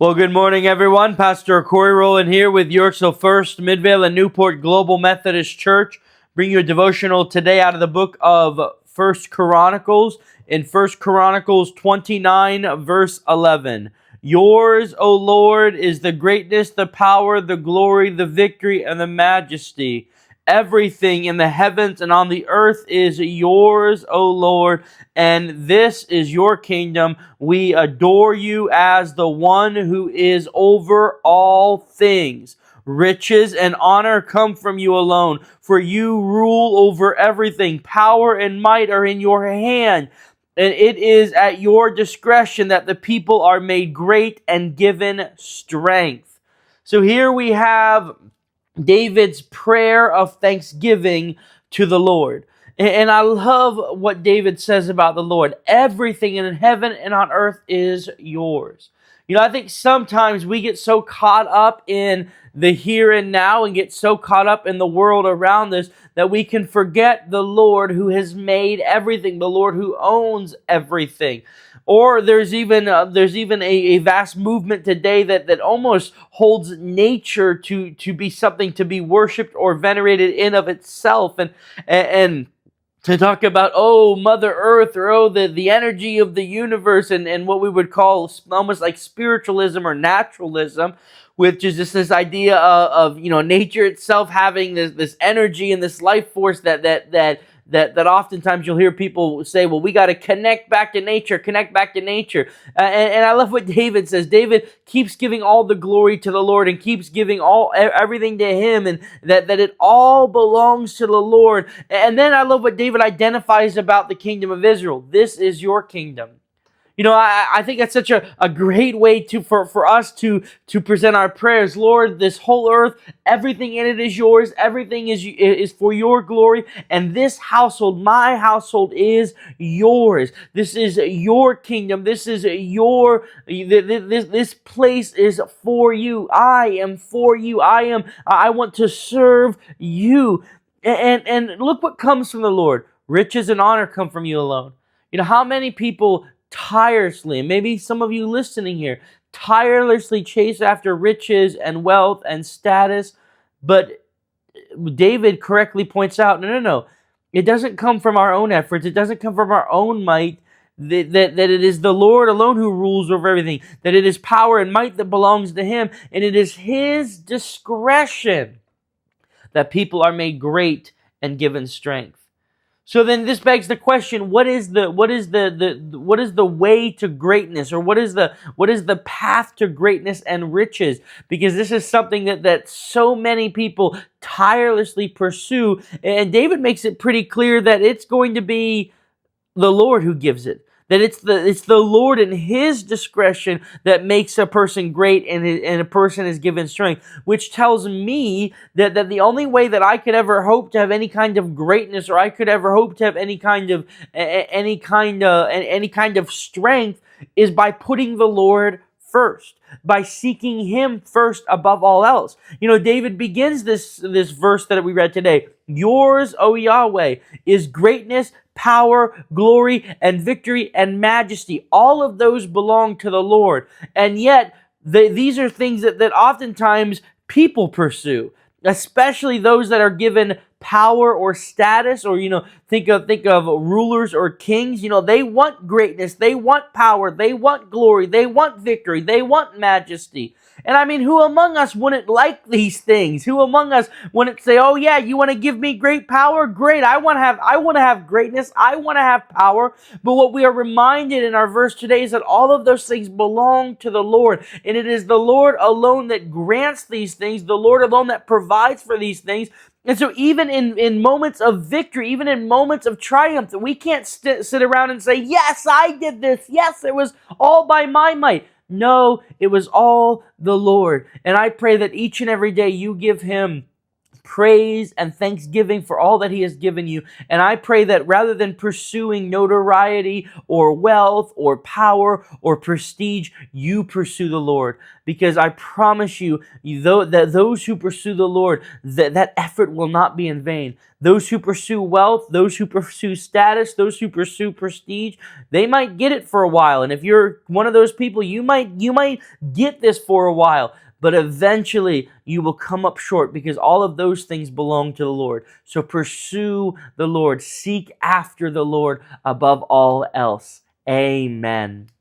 Well, good morning, everyone. Pastor Corey Rowland here with Yorksville First, Midvale, and Newport Global Methodist Church. Bring you a devotional today out of the book of First Chronicles, in First Chronicles 29, verse 11. Yours, O Lord, is the greatness, the power, the glory, the victory, and the majesty. Everything in the heavens and on the earth is yours, O Lord, and this is your kingdom. We adore you as the one who is over all things. Riches and honor come from you alone, for you rule over everything. Power and might are in your hand, and it is at your discretion that the people are made great and given strength. So here we have David's prayer of thanksgiving to the Lord. And I love what David says about the Lord. Everything in heaven and on earth is yours. You know, I think sometimes we get so caught up in the here and now and get so caught up in the world around us that we can forget the Lord who has made everything, the Lord who owns everything. Or there's even a vast movement today that almost holds nature to be something to be worshipped or venerated in of itself, and to talk about, oh, Mother Earth, or oh, the energy of the universe, and what we would call almost like spiritualism or naturalism, which is just this idea of nature itself having this energy and this life force that oftentimes you'll hear people say, well, we got to connect back to nature. And I love what David says. David keeps giving all the glory to the Lord and keeps giving everything to him, and that it all belongs to the Lord. And then I love what David identifies about the kingdom of Israel. This is your kingdom. You know, I think that's such a great way for us to present our prayers. Lord, this whole earth, everything in it is yours. Everything is for your glory. And this household, my household, is yours. This is your kingdom. This is this place is for you. I am for you. I want to serve you. And look what comes from the Lord. Riches and honor come from you alone. You know, how many people tirelessly, maybe some of you listening here, tirelessly chase after riches and wealth and status, but David correctly points out, no. It doesn't come from our own efforts. It doesn't come from our own might. That it is the Lord alone who rules over everything. That it is power and might that belongs to Him, and it is His discretion that people are made great and given strength. So then this begs the question, what is the way to greatness, or what is the path to greatness and riches? Because this is something that so many people tirelessly pursue, and David makes it pretty clear that it's going to be the Lord who gives it. That it's the Lord and His discretion that makes a person great, and a person is given strength, which tells me that the only way that I could ever hope to have any kind of greatness, or I could ever hope to have any kind of strength, is by putting the Lord first, by seeking Him first above all else. You know, David begins this verse that we read today. Yours, O Yahweh, is greatness, power, glory, and victory, and majesty. All of those belong to the Lord. And yet, these are things that oftentimes people pursue, especially those that are given power or status, or think of rulers or kings. They want greatness, they want power, they want glory, they want victory, they want majesty. And I mean, who among us wouldn't like these things? Who among us wouldn't say, oh yeah, you want to give me great power? Great, I want to have greatness, I want to have power. But what we are reminded in our verse today is that all of those things belong to the Lord, and it is the Lord alone that grants these things, the Lord alone that provides for these things. And so even in moments of victory, even in moments of triumph, we can't sit around and say, yes, I did this. Yes, it was all by my might. No, it was all the Lord. And I pray that each and every day you give Him praise and thanksgiving for all that He has given you. And I pray that rather than pursuing notoriety or wealth or power or prestige, you pursue the Lord. Because I promise you, that those who pursue the Lord, that effort will not be in vain. Those who pursue wealth, those who pursue status, those who pursue prestige, they might get it for a while. And if you're one of those people, you might get this for a while. But eventually you will come up short, because all of those things belong to the Lord. So pursue the Lord. Seek after the Lord above all else. Amen.